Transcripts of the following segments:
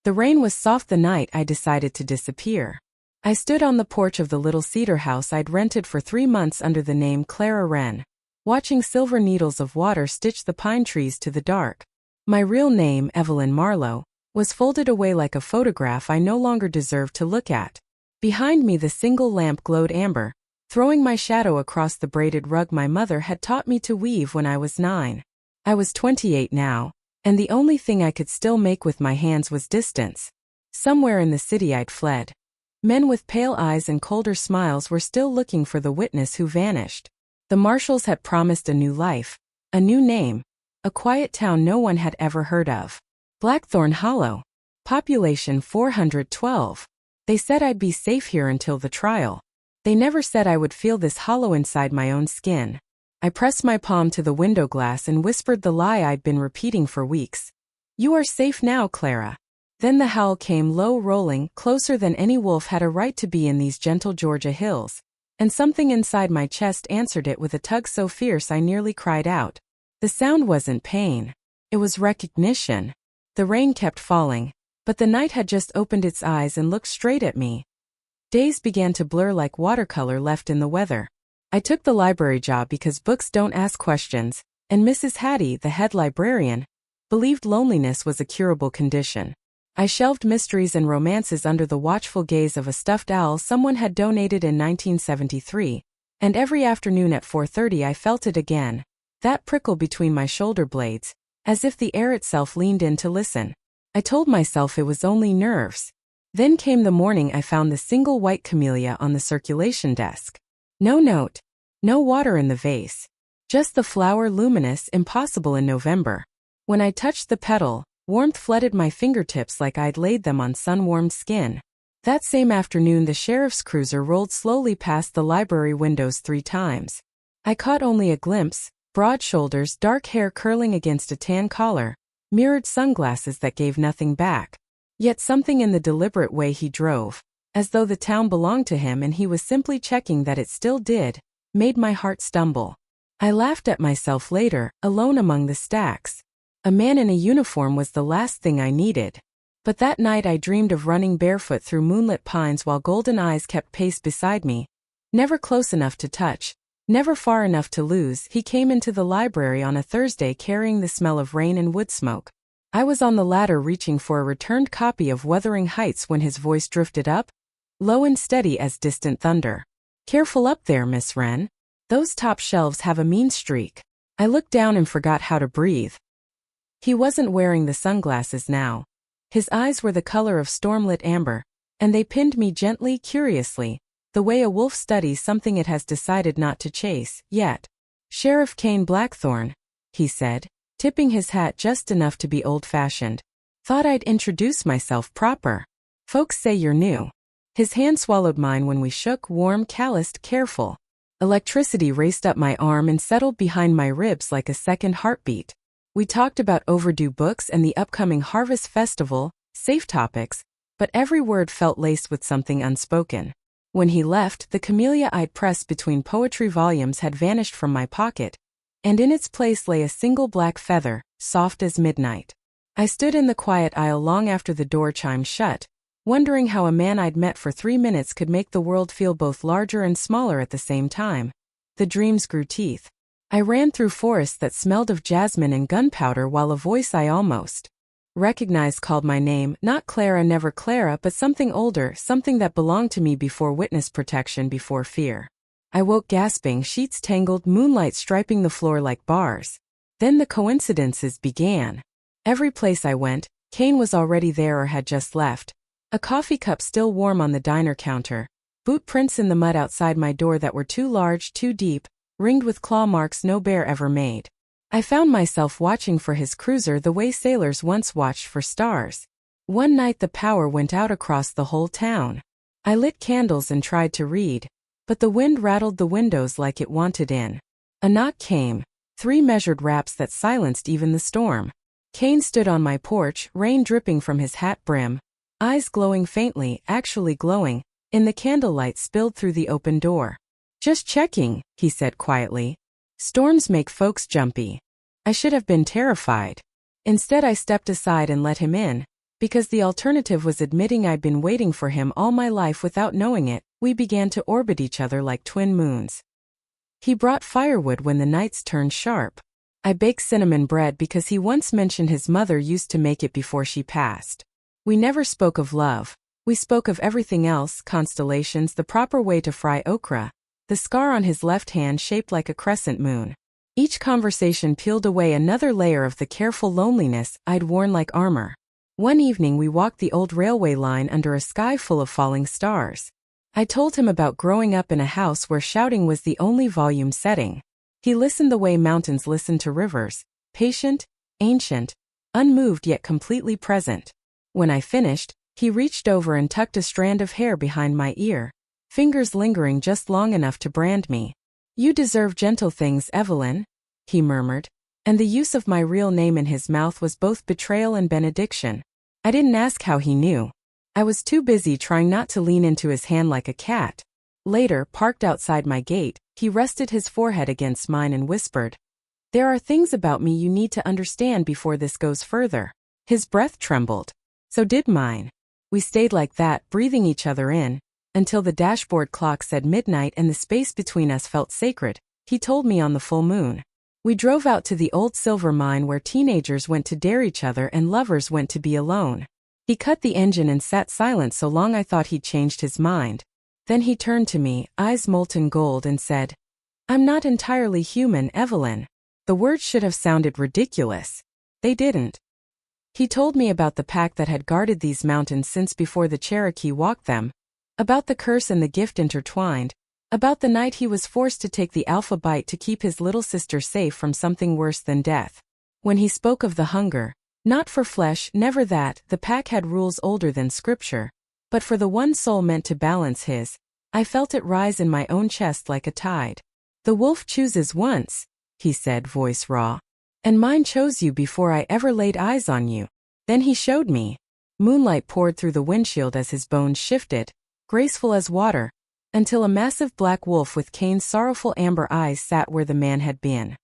The rain was soft the night I decided to disappear. I stood on the porch of the little cedar house I'd rented for 3 months under the name Clara Wren, watching silver needles of water stitch the pine trees to the dark. My real name, Evelyn Marlowe, was folded away like a photograph I no longer deserved to look at. Behind me the single lamp glowed amber, throwing my shadow across the braided rug my mother had taught me to weave when I was 9. I was 28 now, and the only thing I could still make with my hands was distance. Somewhere in the city I'd fled. Men with pale eyes and colder smiles were still looking for the witness who vanished. The marshals had promised a new life, a new name, a quiet town no one had ever heard of. Blackthorn Hollow. Population 412. They said I'd be safe here until the trial. They never said I would feel this hollow inside my own skin. I pressed my palm to the window glass and whispered the lie I'd been repeating for weeks. "You are safe now, Clara." Then the howl came low, rolling, closer than any wolf had a right to be in these gentle Georgia hills, and something inside my chest answered it with a tug so fierce I nearly cried out. The sound wasn't pain. It was recognition. The rain kept falling, but the night had just opened its eyes and looked straight at me. Days began to blur like watercolor left in the weather. I took the library job because books don't ask questions, and Mrs. Hattie, the head librarian, believed loneliness was a curable condition. I shelved mysteries and romances under the watchful gaze of a stuffed owl someone had donated in 1973, and every afternoon at 4:30 I felt it again, that prickle between my shoulder blades, as if the air itself leaned in to listen. I told myself it was only nerves. Then came the morning I found the single white camellia on the circulation desk. No note, no water in the vase. Just the flower, luminous, impossible in November. When I touched the petal, warmth flooded my fingertips like I'd laid them on sun-warmed skin. That same afternoon the sheriff's cruiser rolled slowly past the library windows 3 times. I caught only a glimpse, broad shoulders, dark hair curling against a tan collar, mirrored sunglasses that gave nothing back. Yet something in the deliberate way he drove, as though the town belonged to him and he was simply checking that it still did, made my heart stumble. I laughed at myself later, alone among the stacks. A man in a uniform was the last thing I needed. But that night I dreamed of running barefoot through moonlit pines while golden eyes kept pace beside me. Never close enough to touch, never far enough to lose. He came into the library on a Thursday carrying the smell of rain and wood smoke. I was on the ladder reaching for a returned copy of Wuthering Heights when his voice drifted up, low and steady as distant thunder. "Careful up there, Miss Wren. Those top shelves have a mean streak." I looked down and forgot how to breathe. He wasn't wearing the sunglasses now. His eyes were the color of stormlit amber, and they pinned me gently, curiously, the way a wolf studies something it has decided not to chase, yet. "Sheriff Kane Blackthorn," he said, tipping his hat just enough to be old-fashioned. "Thought I'd introduce myself proper. Folks say you're new." His hand swallowed mine when we shook, warm, calloused, careful. Electricity raced up my arm and settled behind my ribs like a second heartbeat. We talked about overdue books and the upcoming Harvest Festival, safe topics, but every word felt laced with something unspoken. When he left, the camellia I'd pressed between poetry volumes had vanished from my pocket, and in its place lay a single black feather, soft as midnight. I stood in the quiet aisle long after the door chimed shut, wondering how a man I'd met for 3 minutes could make the world feel both larger and smaller at the same time. The dreams grew teeth. I ran through forests that smelled of jasmine and gunpowder while a voice I almost recognized called my name, not Clara, never Clara, but something older, something that belonged to me before witness protection, before fear. I woke gasping, sheets tangled, moonlight striping the floor like bars. Then the coincidences began. Every place I went, Kane was already there or had just left. A coffee cup still warm on the diner counter, boot prints in the mud outside my door that were too large, too deep, ringed with claw marks no bear ever made. I found myself watching for his cruiser the way sailors once watched for stars. One night the power went out across the whole town. I lit candles and tried to read, but the wind rattled the windows like it wanted in. A knock came, 3 measured raps that silenced even the storm. Kane stood on my porch, rain dripping from his hat brim, eyes glowing faintly, actually glowing, in the candlelight spilled through the open door. "Just checking," he said quietly. "Storms make folks jumpy." I should have been terrified. Instead I stepped aside and let him in, Because the alternative was admitting I'd been waiting for him all my life without knowing it. We began to orbit each other like twin moons. He brought firewood when the nights turned sharp. I baked cinnamon bread because he once mentioned his mother used to make it before she passed. We never spoke of love. We spoke of everything else: constellations, the proper way to fry okra, the scar on his left hand shaped like a crescent moon. Each conversation peeled away another layer of the careful loneliness I'd worn like armor. One evening we walked the old railway line under a sky full of falling stars. I told him about growing up in a house where shouting was the only volume setting. He listened the way mountains listen to rivers, patient, ancient, unmoved yet completely present. When I finished, he reached over and tucked a strand of hair behind my ear, fingers lingering just long enough to brand me. "You deserve gentle things, Evelyn," he murmured, and the use of my real name in his mouth was both betrayal and benediction. I didn't ask how he knew. I was too busy trying not to lean into his hand like a cat. Later, parked outside my gate, he rested his forehead against mine and whispered, "There are things about me you need to understand before this goes further." His breath trembled. So did mine. We stayed like that, breathing each other in, until the dashboard clock said midnight and the space between us felt sacred. He told me on the full moon. We drove out to the old silver mine where teenagers went to dare each other and lovers went to be alone. He cut the engine and sat silent so long I thought he'd changed his mind. Then he turned to me, eyes molten gold, and said, "I'm not entirely human, Evelyn." The words should have sounded ridiculous. They didn't. He told me about the pack that had guarded these mountains since before the Cherokee walked them, about the curse and the gift intertwined, about the night he was forced to take the alpha bite to keep his little sister safe from something worse than death. When he spoke of the hunger, not for flesh, never that, the pack had rules older than scripture, but for the one soul meant to balance his, I felt it rise in my own chest like a tide. "The wolf chooses once," he said, voice raw. "And mine chose you before I ever laid eyes on you." Then he showed me. Moonlight poured through the windshield as his bones shifted, graceful as water, until a massive black wolf with Cain's sorrowful amber eyes sat where the man had been.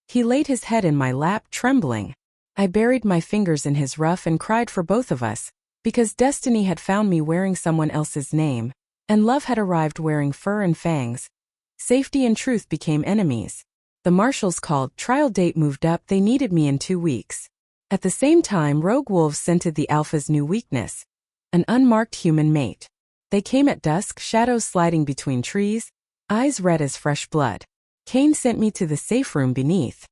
He laid his head in my lap, trembling. I buried my fingers in his ruff and cried for both of us, because destiny had found me wearing someone else's name, and love had arrived wearing fur and fangs. Safety and truth became enemies. The marshals called, trial date moved up, they needed me in 2 weeks. At the same time, rogue wolves scented the alpha's new weakness, an unmarked human mate. They came at dusk, shadows sliding between trees, eyes red as fresh blood. Cain sent me to the safe room beneath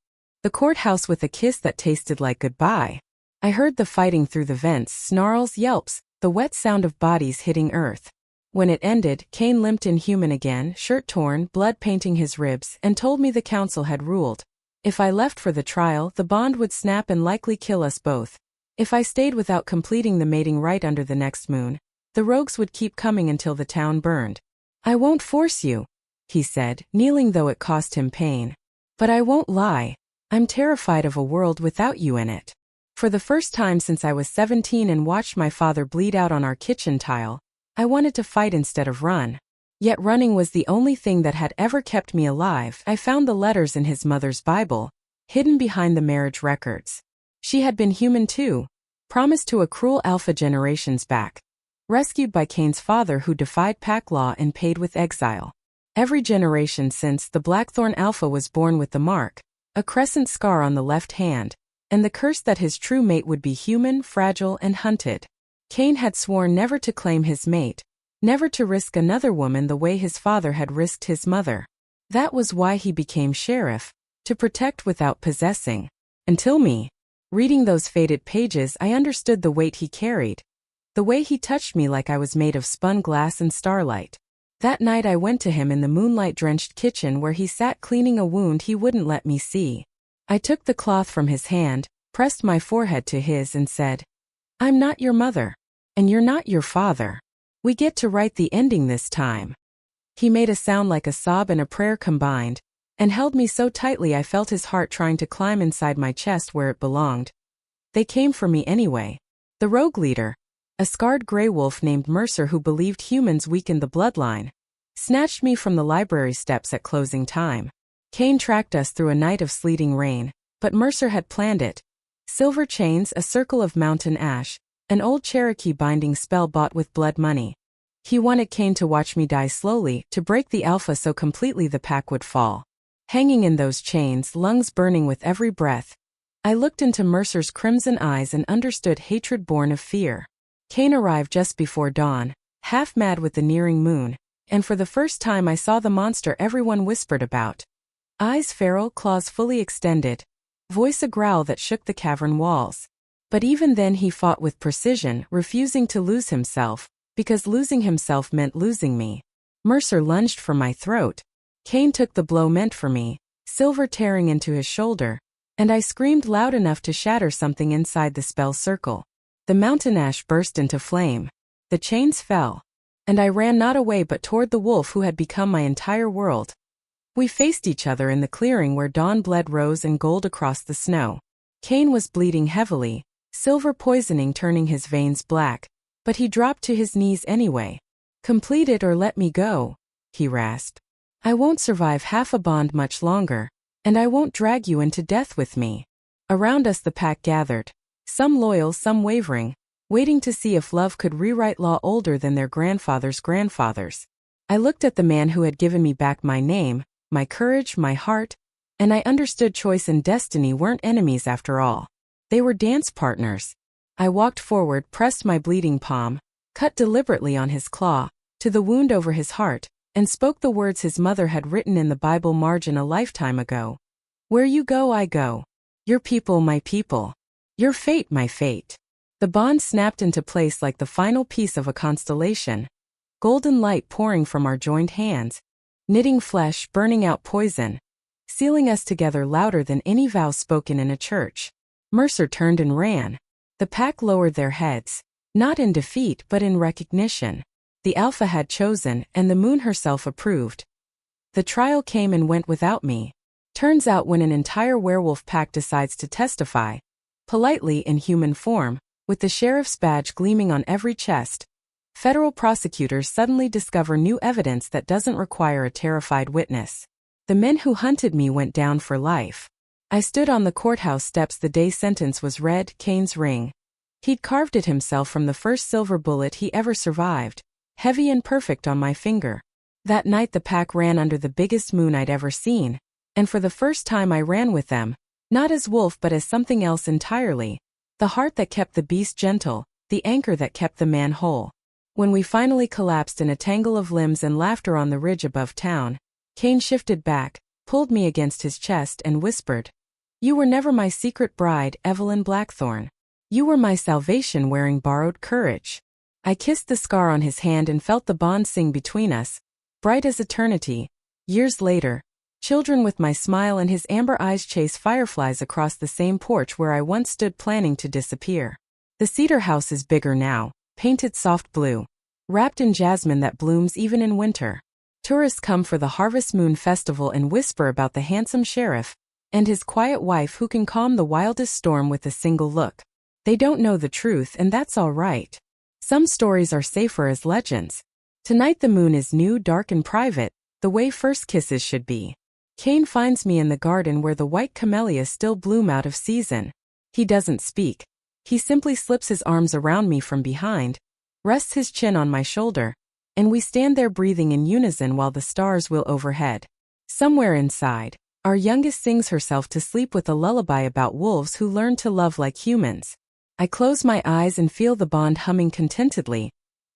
the courthouse with a kiss that tasted like goodbye. I heard the fighting through the vents, snarls, yelps, the wet sound of bodies hitting earth. When it ended, Cain limped inhuman again, shirt torn, blood painting his ribs, and told me the council had ruled. If I left for the trial, the bond would snap and likely kill us both. If I stayed without completing the mating rite under the next moon, the rogues would keep coming until the town burned. "I won't force you," he said, kneeling though it cost him pain. "But I won't lie. I'm terrified of a world without you in it." For the first time since I was 17 and watched my father bleed out on our kitchen tile, I wanted to fight instead of run. Yet running was the only thing that had ever kept me alive. I found the letters in his mother's Bible, hidden behind the marriage records. She had been human too, promised to a cruel alpha generations back, rescued by Cain's father who defied pack law and paid with exile. Every generation since, the Blackthorn alpha was born with the mark, a crescent scar on the left hand, and the curse that his true mate would be human, fragile, and hunted. Cain had sworn never to claim his mate, never to risk another woman the way his father had risked his mother. That was why he became sheriff, to protect without possessing. Until me. Reading those faded pages, I understood the weight he carried. The way he touched me like I was made of spun glass and starlight. That night I went to him in the moonlight-drenched kitchen where he sat cleaning a wound he wouldn't let me see. I took the cloth from his hand, pressed my forehead to his and said, "I'm not your mother. And you're not your father. We get to write the ending this time." He made a sound like a sob and a prayer combined, and held me so tightly I felt his heart trying to climb inside my chest where it belonged. They came for me anyway. The rogue leader, a scarred gray wolf named Mercer who believed humans weakened the bloodline, snatched me from the library steps at closing time. Cain tracked us through a night of sleeting rain, but Mercer had planned it. Silver chains, a circle of mountain ash, an old Cherokee binding spell bought with blood money. He wanted Cain to watch me die slowly, to break the alpha so completely the pack would fall. Hanging in those chains, lungs burning with every breath, I looked into Mercer's crimson eyes and understood hatred born of fear. Cain arrived just before dawn, half mad with the nearing moon, and for the first time I saw the monster everyone whispered about. Eyes feral, claws fully extended, voice a growl that shook the cavern walls. But even then he fought with precision, refusing to lose himself, because losing himself meant losing me. Mercer lunged for my throat. Cain took the blow meant for me, silver tearing into his shoulder, and I screamed loud enough to shatter something inside the spell circle. The mountain ash burst into flame. The chains fell. And I ran not away but toward the wolf who had become my entire world. We faced each other in the clearing where dawn bled rose and gold across the snow. Cain was bleeding heavily, silver poisoning turning his veins black, but he dropped to his knees anyway. "Complete it or let me go," he rasped. "I won't survive half a bond much longer, and I won't drag you into death with me." Around us the pack gathered, some loyal, some wavering, waiting to see if love could rewrite law older than their grandfathers' grandfathers. I looked at the man who had given me back my name, my courage, my heart, and I understood choice and destiny weren't enemies after all. They were dance partners. I walked forward, pressed my bleeding palm, cut deliberately on his claw, to the wound over his heart, and spoke the words his mother had written in the Bible margin a lifetime ago. "Where you go, I go. Your people, my people. Your fate, my fate." The bond snapped into place like the final piece of a constellation. Golden light pouring from our joined hands, knitting flesh, burning out poison, sealing us together louder than any vow spoken in a church. Mercer turned and ran. The pack lowered their heads, not in defeat but in recognition. The alpha had chosen, and the moon herself approved. The trial came and went without me. Turns out when an entire werewolf pack decides to testify, politely in human form, with the sheriff's badge gleaming on every chest, federal prosecutors suddenly discover new evidence that doesn't require a terrified witness. The men who hunted me went down for life. I stood on the courthouse steps the day sentence was read, Cain's ring. He'd carved it himself from the first silver bullet he ever survived, heavy and perfect on my finger. That night the pack ran under the biggest moon I'd ever seen, and for the first time I ran with them, not as wolf but as something else entirely. The heart that kept the beast gentle, the anchor that kept the man whole. When we finally collapsed in a tangle of limbs and laughter on the ridge above town, Cain shifted back, pulled me against his chest and whispered, "You were never my secret bride, Evelyn Blackthorn. You were my salvation wearing borrowed courage." I kissed the scar on his hand and felt the bond sing between us, bright as eternity. Years later, children with my smile and his amber eyes chase fireflies across the same porch where I once stood planning to disappear. The cedar house is bigger now, painted soft blue, wrapped in jasmine that blooms even in winter. Tourists come for the Harvest Moon Festival and whisper about the handsome sheriff and his quiet wife who can calm the wildest storm with a single look. They don't know the truth, and that's all right. Some stories are safer as legends. Tonight the moon is new, dark and private, the way first kisses should be. Cain finds me in the garden where the white camellias still bloom out of season. He doesn't speak. He simply slips his arms around me from behind, rests his chin on my shoulder, and we stand there breathing in unison while the stars wheel overhead. Somewhere inside, our youngest sings herself to sleep with a lullaby about wolves who learn to love like humans. I close my eyes and feel the bond humming contentedly,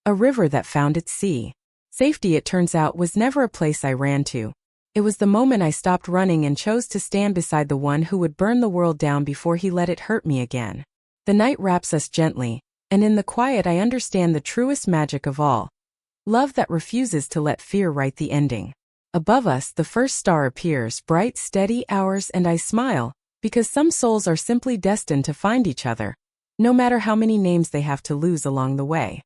a river that found its sea. Safety, it turns out, was never a place I ran to. It was the moment I stopped running and chose to stand beside the one who would burn the world down before he let it hurt me again. The night wraps us gently, and in the quiet I understand the truest magic of all. Love that refuses to let fear write the ending. Above us the first star appears, bright, steady, ours, and I smile, because some souls are simply destined to find each other, no matter how many names they have to lose along the way.